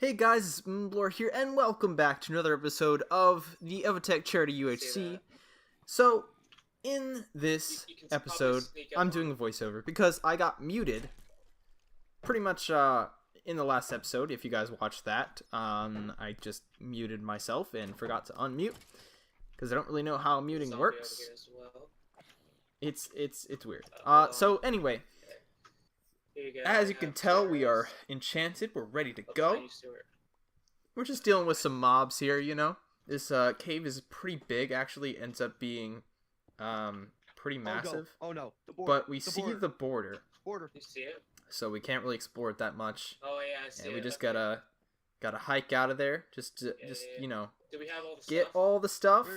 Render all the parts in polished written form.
Hey guys, it's mblohr here, and welcome back to another episode of the EvoTech charity UHC. So, in this episode, I'm doing a voiceover because I got muted pretty much in the last episode. If you guys watched that, I just muted myself and forgot to unmute because I don't really know how muting works. It's weird. So anyway. As you can tell, we are enchanted. We're ready to go. We're just dealing with some mobs here, you know. This cave is pretty big. Actually, ends up being pretty massive. Oh no! The border. But we see the border. You see it? So we can't really explore it that much. Oh yeah, I see it. And we just gotta hike out of there. Just you know, do we have all the get stuff? all the stuff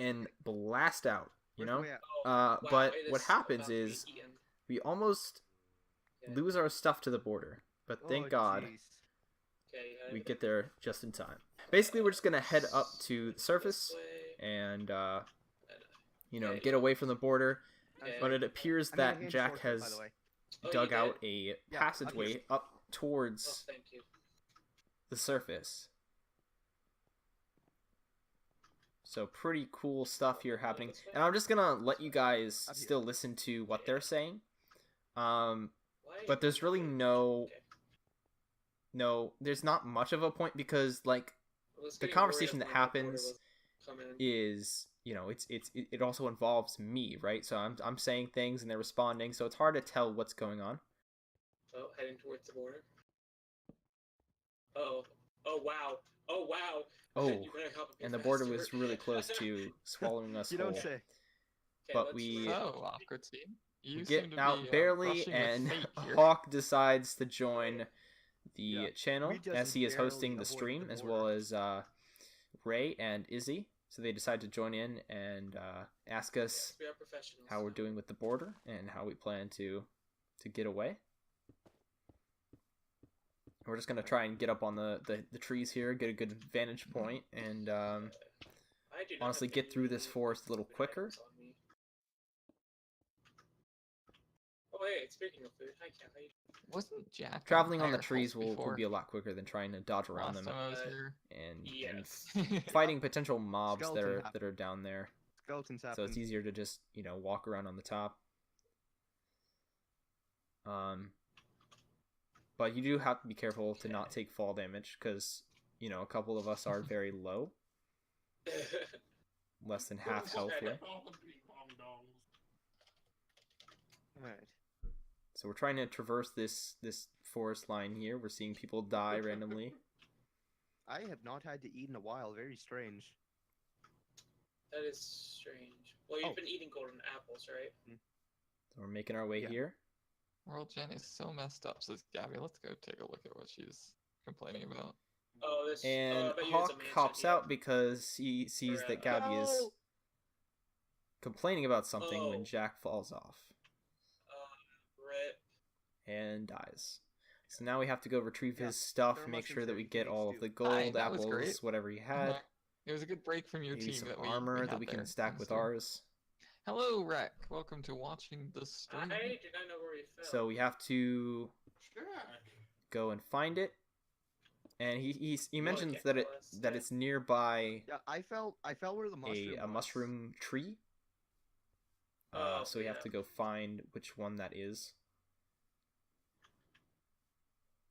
and blast out. You know. Wow, but it what is happens about to be is eaten. we almost lose our stuff to the border. But thank God. We get there just in time. Basically, we're just gonna head up to the surface and you know, get away from the border. But it appears that Jack has dug out a passageway up towards the surface. So pretty cool stuff here happening. And I'm just gonna let you guys still listen to what they're saying. But there's really there's not much of a point because like the conversation that happens is, you know, it also involves me, right? So I'm saying things and they're responding, so it's hard to tell what's going on. Oh, heading towards the border. Oh wow! Oh wow! Oh, and the border was really close to swallowing us whole. Say. But we awkward team. You get out barely, and Hawk decides to join the channel as he is hosting the stream, as well as Ray and Izzy. So they decide to join in and ask us how we're doing with the border and how we plan to get away. We're just gonna try and get up on the trees here, get a good vantage point, and honestly get through this forest a little quicker. Oh, hey, speaking of food, hi Cal, how you doing? Wasn't Jack traveling on the trees will be a lot quicker than trying to dodge around them and fighting potential mobs that are down there. Skeletons happen. So it's easier to just, you know, walk around on the top. But you do have to be careful to not take fall damage because, you know, a couple of us are very low, less than half health here. Alright. So we're trying to traverse this forest line here. We're seeing people die randomly. I have not had to eat in a while. Very strange. That is strange. Well, you've been eating golden apples, right? So we're making our way here. World Jen is so messed up, says Gabby. Let's go take a look at what she's complaining about. Oh, this. And Hawk hops out because he sees that Gabby is complaining about something when Jack falls off. Rip. And dies. So now we have to go retrieve his stuff, make sure that we get all of the gold, apples, whatever he had. It was a good break from your Maybe team. some that armor that we can stack with ours. Hello, Rec. Welcome to watching the stream. I did not know where he fell. So we have to go and find it. And he mentions that it's nearby. Yeah, I fell where the mushroom a mushroom tree. So we have to go find which one that is.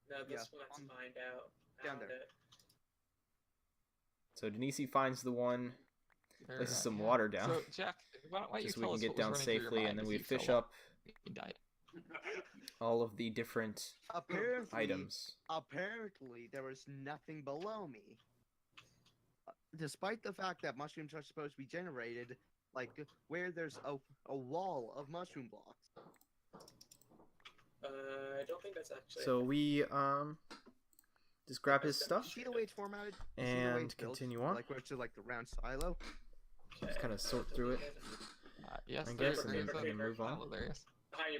No, this one's find out. Down there. So Denise finds the one, places some water down, so, Jack, why don't just so we can get down safely, and then we fish up all of the different items. Apparently, there was nothing below me. Despite the fact that mushrooms are supposed to be generated, like, where there's a wall of mushroom blocks. I don't think that's actually... So we, just grab his stuff, see the way it's formatted? and continue on. Like, where it's like the round silo? Just kind of sort through it, yes, I guess, and then move on. Behind you.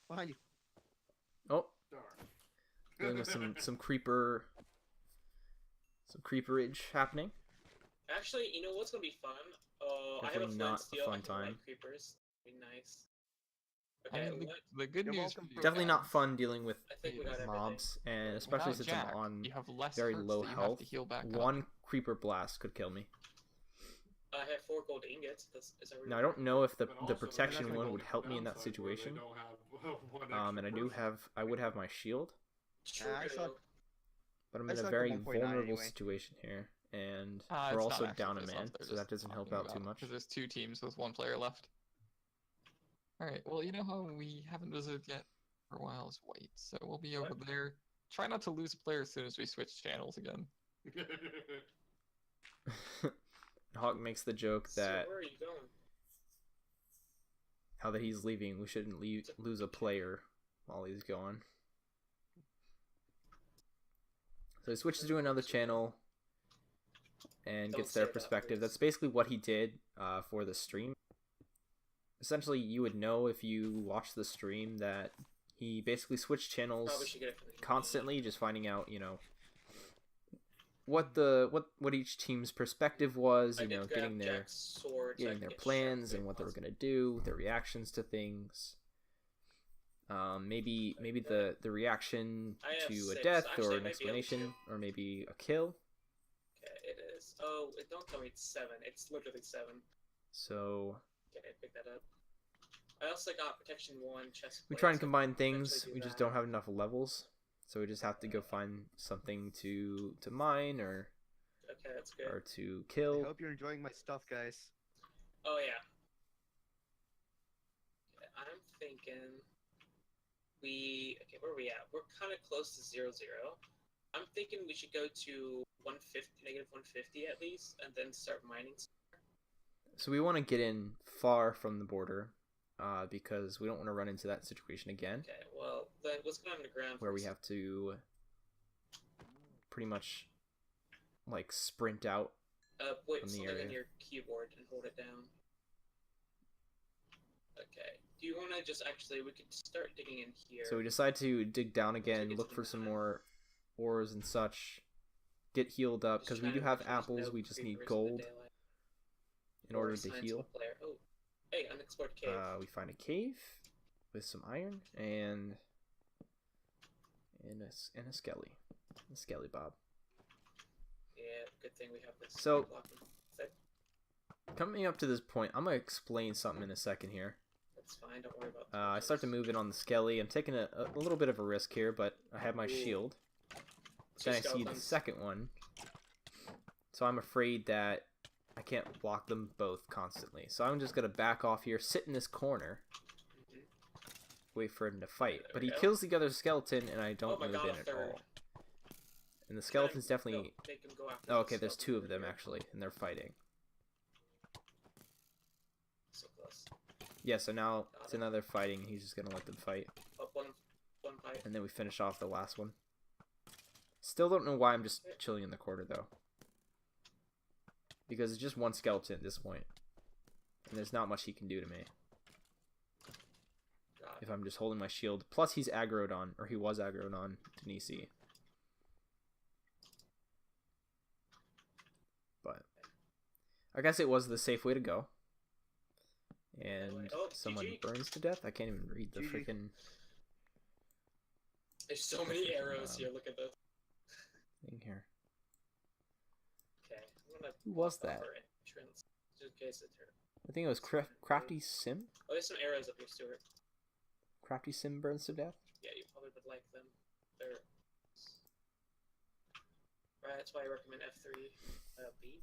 Behind you. Oh! Dealing with some creeperage happening. Actually, you know what's gonna be fun? I have a Definitely not a fun time. Like creepers. Be nice. I Okay, mean, the good You're news welcome. for you Definitely not guys, fun dealing with I think we got everything. mobs, and without especially since Jack, I'm on you have less very hurts low that you health. have to heal back up. One creeper blast could kill me. I have 4 gold ingots. Is that Now I don't know if the But also, protection that's one like would the help me in that downside where they situation. don't have one And extra I would have my shield, True. I saw- but I'm I in a suck at very 1.9 vulnerable anyway. situation here, and It's we're not also actually down a based man, off, they're so that just doesn't help talking out too about it, much. Because there's 2 teams with 1 player left. Alright, well, you know how we haven't visited yet for a while is white, so we'll be over there. Try not to lose a player as soon as we switch channels again. Hawk makes the joke that So where are you going? how that he's leaving, we shouldn't lose a player while he's gone. So he switches to another channel and Don't gets their say that, perspective. please. That's basically what he did for the stream. Essentially, you would know if you watched the stream that he basically switched channels Probably should get it from the constantly, just finding out, you know, what each team's perspective was, I you did know, grab getting their Jack's sword, so I getting could their get plans sharp and what they were weapons. gonna do, their reactions to things. Maybe the reaction I have to a 6. death Actually, or I an might be able explanation to. or maybe a kill. Okay, it is. Oh, don't tell me it's 7. It's literally 7. So Okay, pick that up. I also got protection 1 chest we plate, try and so I combine can things. eventually We do just that. don't have enough levels, so we just have to go find something to mine or Okay, that's good. to I kill. hope you're enjoying my stuff, guys. Oh yeah. Okay, I'm thinking where are we at? We're kind of close to 0-0. I'm thinking we should go to 150, negative 150 at least, and then start mining. So we want to get in far from the border, because we don't want to run into that situation again, Okay, well then let's go underground. where we first. have to pretty much like sprint out. Wait, from the something area. on your keyboard and hold it down. Okay. Do you want to just actually? We could start digging in here. So we decide to dig down again, Take it look to for the some mine. more ores and such, get healed up, Just because we trying do to have make sure there's apples, no we just need creepers in the gold daylight. in Or order to signs of heal. a player. Oh, hey, unexplored cave. We find a cave with some iron and a skelly bob. Yeah, good thing we have this. So- blocking. That- Coming up to this point, I'm gonna explain something in a second here. That's fine. Don't worry about. I start to move in on the skelly. I'm taking a little bit of a risk here, but I have my Ooh. shield. Two Then I see the skeletons. second one, so I'm afraid that I can't block them both constantly. So I'm just gonna back off here, sit in this corner, Mhm. wait for him to fight. There But we he go. kills the other skeleton, and I don't Oh my move God, in a at third. all. And the skeleton's Go, definitely. make him go after Oh, the okay, there's skeleton 2 of over them here. actually, and they're fighting. So close. Yeah, so now Got it's it. another fighting, and he's just gonna let them fight. Oh, one fight. And then we finish off the last one. Still don't know why I'm just chilling in the corner, though. Because it's just one skeleton at this point. And there's not much he can do to me God. if I'm just holding my shield. Plus he's aggroed on, or he was aggroed on Denisi. But I guess it was the safe way to go. And Oh, someone GG. burns to death? I can't even read the GG. freaking There's so many arrows here. Look at this. thing here. Okay, I'm gonna. Who was block off that? our entrance, just in case it's her. I think it was Crafty Sim? Oh, there's some arrows up here, Stuart. Crafty Sim burns to death? Yeah, you probably would like them. They're. Right, that's why I recommend F3 B.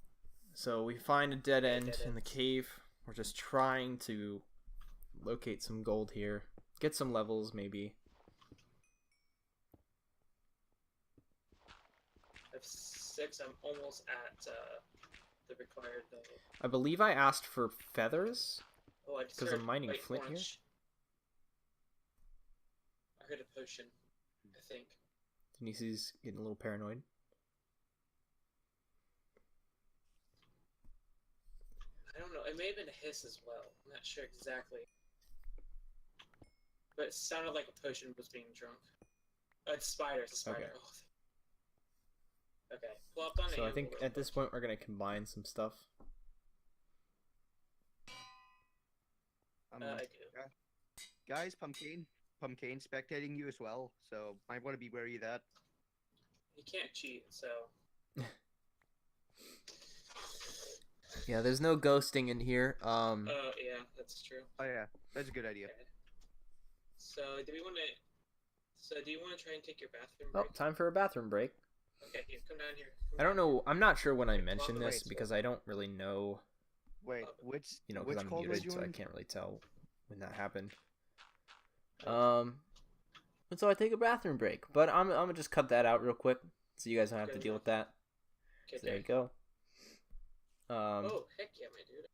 So we find a dead Yeah, end dead in the ends. cave. We're just trying to locate some gold here. Get some levels, maybe. I have 6. I'm almost at the required level. I believe I asked for feathers. Oh, I just 'Cause heard I'm mining white flint here? orange. I heard a potion. I think. Denisi's getting a little paranoid. I don't know. It may have been a hiss as well. I'm not sure exactly. But it sounded like a potion was being drunk. It's spider. It's a spider. Okay. Oh. Okay. Plopped on So I anvil think real at this quick. point we're going to combine some stuff. I do. Guys, Pumpkin spectating you as well, so might want to be wary of that. You can't cheat, so. Yeah, there's no ghosting in here. Yeah, that's true. Oh yeah, that's a good idea. Okay. So, do you want to try and take your bathroom Oh, break? time for a bathroom break. Okay, here, come down here. I don't know. I'm not sure when I Okay, mentioned wait, this because I don't really know. Wait, which Because which I'm call muted, was so you I in? can't really tell when that happened. And so I take a bathroom break, but I'm gonna just cut that out real quick so you guys don't have to deal with that. Okay, So there you go. Oh, heck yeah, my dude.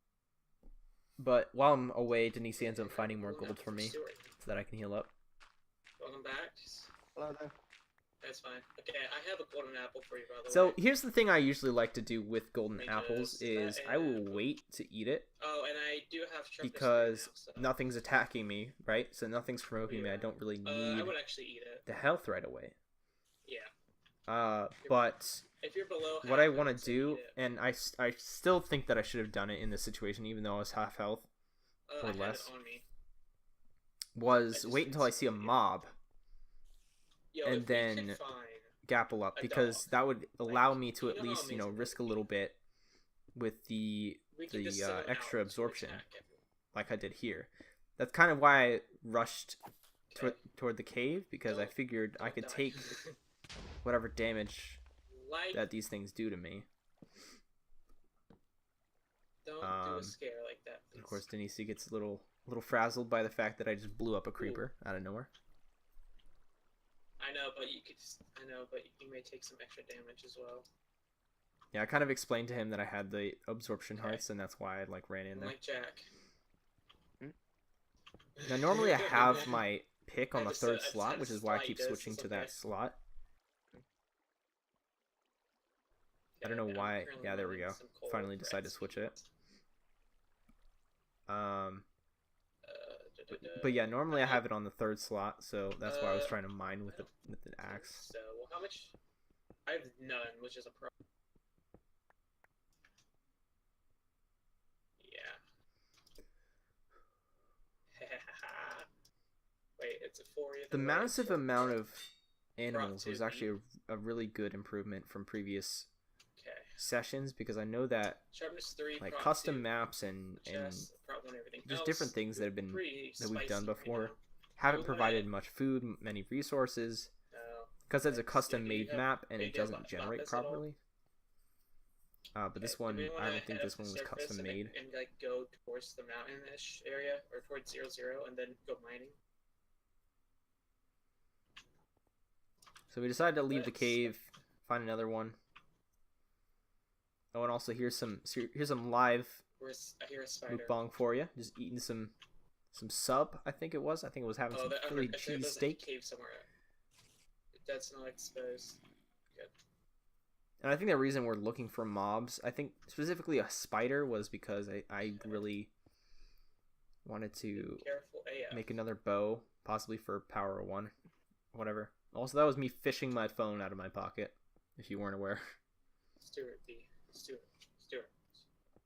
But while I'm away, Denise ends up finding more Moving gold up for the me sewer. so that I can heal up. Welcome back. Hello there. That's fine. Okay, I have a golden apple for you, by the So way. here's the thing I usually like to do with golden Let me apples just is I will wait to eat it Oh, and I do have Trumpus because now, so. nothing's attacking me, right? So nothing's provoking me. I don't really I need would actually eat it. the health right away. Yeah. But If you're below what half, I want would to say do, eat it. and I still think that I should have done it in this situation, even though I was half health, I or had less, it on me. was just wait until I see a instantly did. mob Yo, and if we then could find gapple up, a because dog, that would allow like, me to you at know how least, amazing that risk a would little be? bit with the we could just send them extra out to absorption, attack everyone. like I did here. That's kind of why I rushed Okay. toward the cave, because I Don't- figured I Don't could die. take whatever damage like, that these things do to me. don't do um, a scare like that, please. Of course, Denise gets a little frazzled by the fact that I just blew up a creeper out of nowhere. I know, but you may take some extra damage as well. Yeah, I kind of explained to him that I had the absorption Okay. hearts, and that's why I ran in there. Like Jack. Now, normally I have my pick on I the just third said- I slot, just which had is why I slight keep doses, switching to that okay? slot. I don't Okay, know and I'm why. currently Yeah, there we mining go. some coal Finally for decided to XP. switch it. Da. But yeah, normally I have it on the third slot, so that's why I was trying to mine with I the axe. So, well, how much? I have none, which is a pro. Yeah. Wait, it's a 4. The massive amount of animals two was actually a really good improvement from previous Okay. sessions, because I know that Sharpness 3. like prop custom 2, maps and chest, prop 1, everything just else, different things that have been pretty that we've spicy done right before now. haven't We provided wanna- much food, many resources, No. because it's a Thanks. custom Do you made have map and it big, doesn't lapis generate at all? properly. But this Okay, do one, we I wanna don't think head this up the one was surface custom and made. and like go towards the mountain-ish area or towards 0, and then go mining. So we decided to leave the Let's- cave, find another one. Oh, and also here's some live I hear a spider. mukbang for you. Just eating some sub, I think it was. I think it was having some Philly I think cheese there's steak. a cave somewhere. That's not exposed. Good. And I think the reason we're looking for mobs, I think specifically a spider, was because I really wanted to Careful AF. make another bow, possibly for Power 1, whatever. Also, that was me fishing my phone out of my pocket, if you weren't aware. Stuart.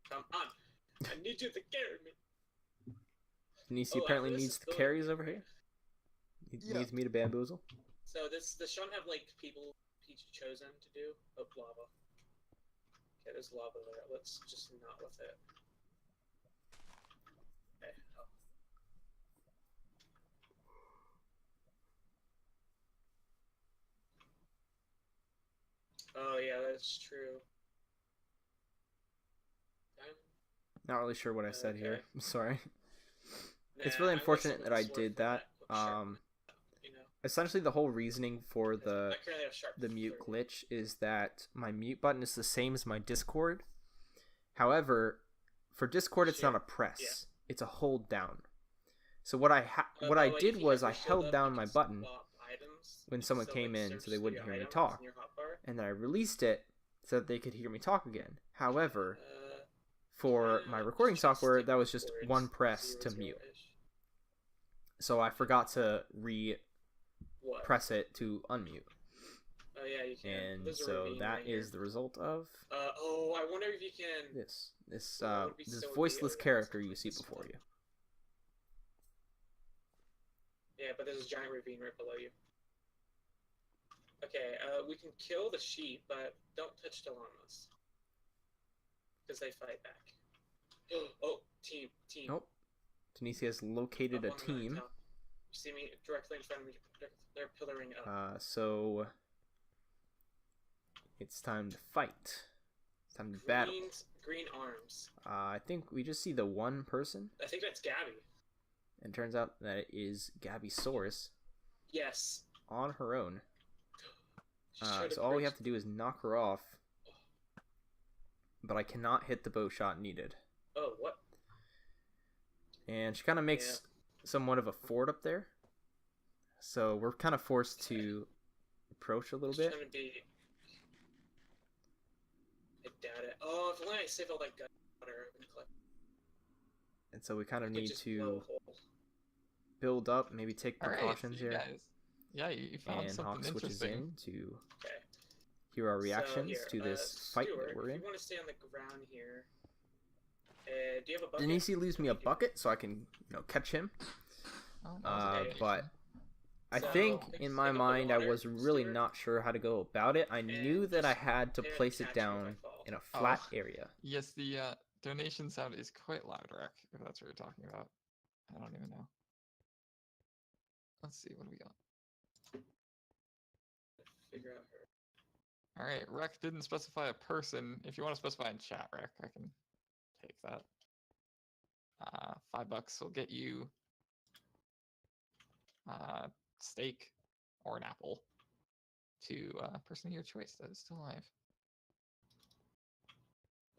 Come on. I need you to carry me. Denise Oh, apparently this needs is the good. carries over here. He Yeah. needs me to bamboozle. So does Sean have like people he's chosen to do? Oh, lava. Okay, there's lava there. Let's just not with it. Okay. Oh yeah, that's true. Not really sure what I said here. Okay. I'm sorry. It's Nah, really I unfortunate wasn't that I swerved did from that. quick sharp, you know? Essentially, the whole reasoning for I currently have sharp the mute 30. glitch is that my mute button is the same as my Discord. However, for Discord, it's not a press; Yeah. it's a hold down. So what I By the way, did if you was have I your shield held up, down you my can button swap items. when someone So, came like, in, search so they for wouldn't your hear me items talk, in your hotbar. and then I released it so that they could hear me talk again. However, Uh, for my recording just software, stick that was just towards one press 0, to mute. 0-ish. So I forgot to re-press What? it to unmute. Oh yeah, you can. And There's a so ravine that right is here. the result of Oh, I wonder if you can. this That would be this so voiceless weird. character you see before you. Yeah, but there's a giant ravine right below you. Okay, we can kill the sheep, but don't touch the llamas. Because they fight back. Oh, team. Nope. Denise has located a Up on the team. mountaintop. You see me directly in front of me. They're pillaring up. So it's time to fight. It's time to battle. Green arms. I think we just see the one person. I think that's Gabby. And it turns out that it is Gabby Source Yes. on her own. She's trying to So all we bridge- have to do is knock her off. But I cannot hit the bow shot needed. Oh, what? And she kind of makes somewhat of a fort up there. So we're kind of forced to approach a little bit. Trying to be... I doubt it. Oh, if only I saved all that gunpowder. And so we kind of I could need just blow a to hole. build up, maybe take All right, precautions so you here. guys, yeah, you found And something Hawk switches interesting. in to Okay. hear our So, reactions here, to this fight Stuart, that we're if in. you want to stay on the ground here, do you have a bucket? Denise leaves me a You do. bucket so I can, catch him. Oh, that was a good But idea. I So, think pick in up my the mind I water, was really Stuart. not sure how to go about it. I knew that I just had to prepare to place it catch me if I down fall. in a flat Oh. area. Yes, the donation sound is quite loud, Rack, if that's what you're talking about. I don't even know. Let's see, what do we got? Figure out her. Alright, Rec didn't specify a person. If you want to specify in chat, Rec, I can take that. $5 will get you steak or an apple to a person of your choice that is still alive.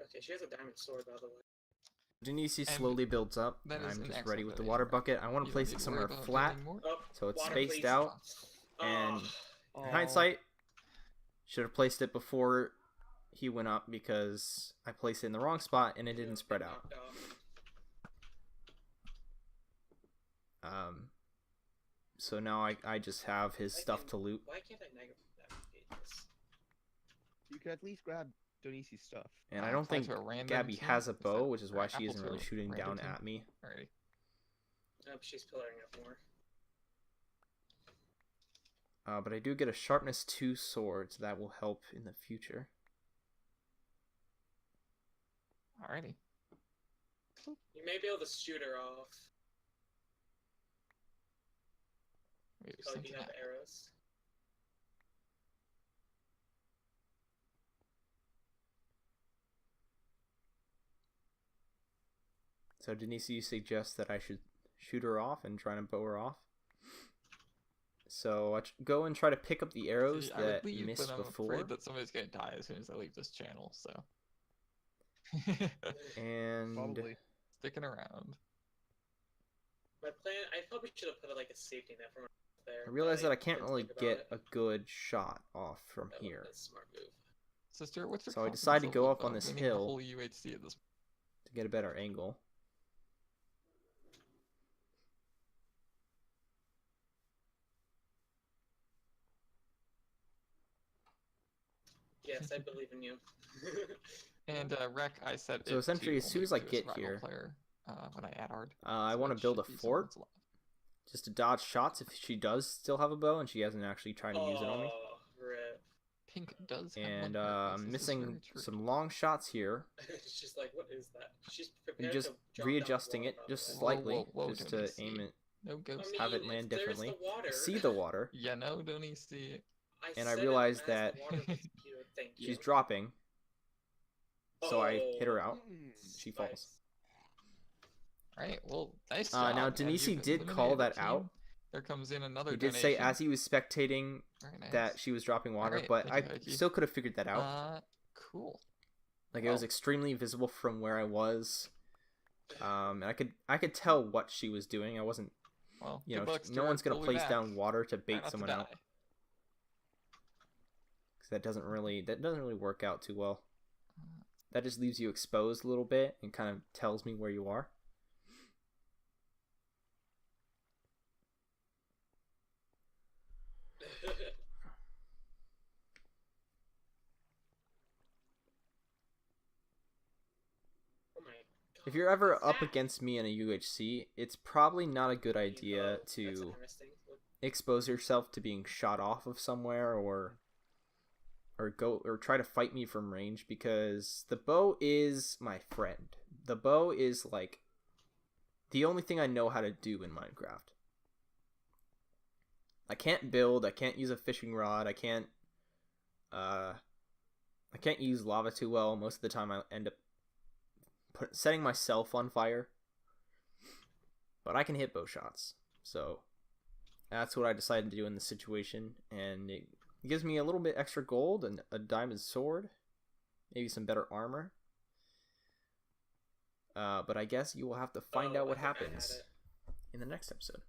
Okay, she has a diamond sword, by the way. Denise And slowly builds up. that And is I'm an just excellent ready with the donation, water Rec. bucket. I want to You don't place need it to worry somewhere about flat building more. Oh, so it's water, spaced please. out. Oh, And Oh. in hindsight, should have placed it before he went up because I placed it in the wrong spot and it didn't spread out. knocked off. So now I just have his stuff to loot. Why can't I navigate this? You could at least grab Donice's stuff. And I don't apply think to a random Gabby team? has a Is that- bow, which is or why an she apple isn't to really a shooting random down team? at me. Alrighty. Nope, she's pillaring up more. But I do get a sharpness 2 sword, so that will help in the future. Alrighty. You may be able to shoot her off. Wait, Because something you have happened. arrows. So Denise, you suggest that I should shoot her off and try to bow her off? So I go and try to pick up the arrows See, I would that leave, missed but I'm before. afraid that somebody's gonna die as soon as I leave this channel, so. And Probably. Sticking around. My plan, I probably should have put like a safety net from there. I realize but that I can't didn't really think about get it. a good shot off from That would've here. been a smart move. Sister, what's your So I confidence decided to go level up on about this winning hill. the whole UHC at this To get a better angle. Yes, I believe in you. And Rec, I said So it essentially, to as soon only as I do a get survival here, player, when I add art. I so want to it build a should be fort someone's alive. just to dodge shots if she does still have a bow and she hasn't actually tried to use it on me. Oh, rip. Pink does have And one heart, I'm yes, this is missing very true. some long shots here. She's like, what is that? She's I'm prepared just to jump readjusting down it the wall, just by the way. slightly, whoa, just don't to you aim see? it, No ghost. I have it mean, land if there's differently. the water. See the water. Yeah, no, don't you see? And I said it realized as that the water was pure, thank you. she's dropping, so I hit her Oh, out. She falls. nice. Alright, well, nice job. Now and Denise you've did call eliminated that a out. team. There comes in another He did donation. say as he was spectating Very nice. that she was dropping water, Alright, but thank you, I Mikey. still could have figured that out. Cool. Like it was Well. extremely visible from where I was. And I could tell what she was doing. I wasn't, Well, you good know, luck, no Stuart. one's gonna We'll be place back. down water to Try bait not to someone out, die. because that doesn't really work out too well. That just leaves you exposed a little bit and kind of tells me where you are. Oh my If you're ever What's up that? against me in a UHC, it's probably not a good idea That's to interesting. expose yourself to being shot off of somewhere or try to fight me from range, because the bow is my friend. The bow is like the only thing I know how to do in Minecraft. I can't build, I can't use a fishing rod, I can't use lava too well. Most of the time I end up setting myself on fire. But I can hit bow shots. So that's what I decided to do in this situation, and it gives me a little bit extra gold and a diamond sword, maybe some better armor. But I guess you will have to find out what happens in the next episode.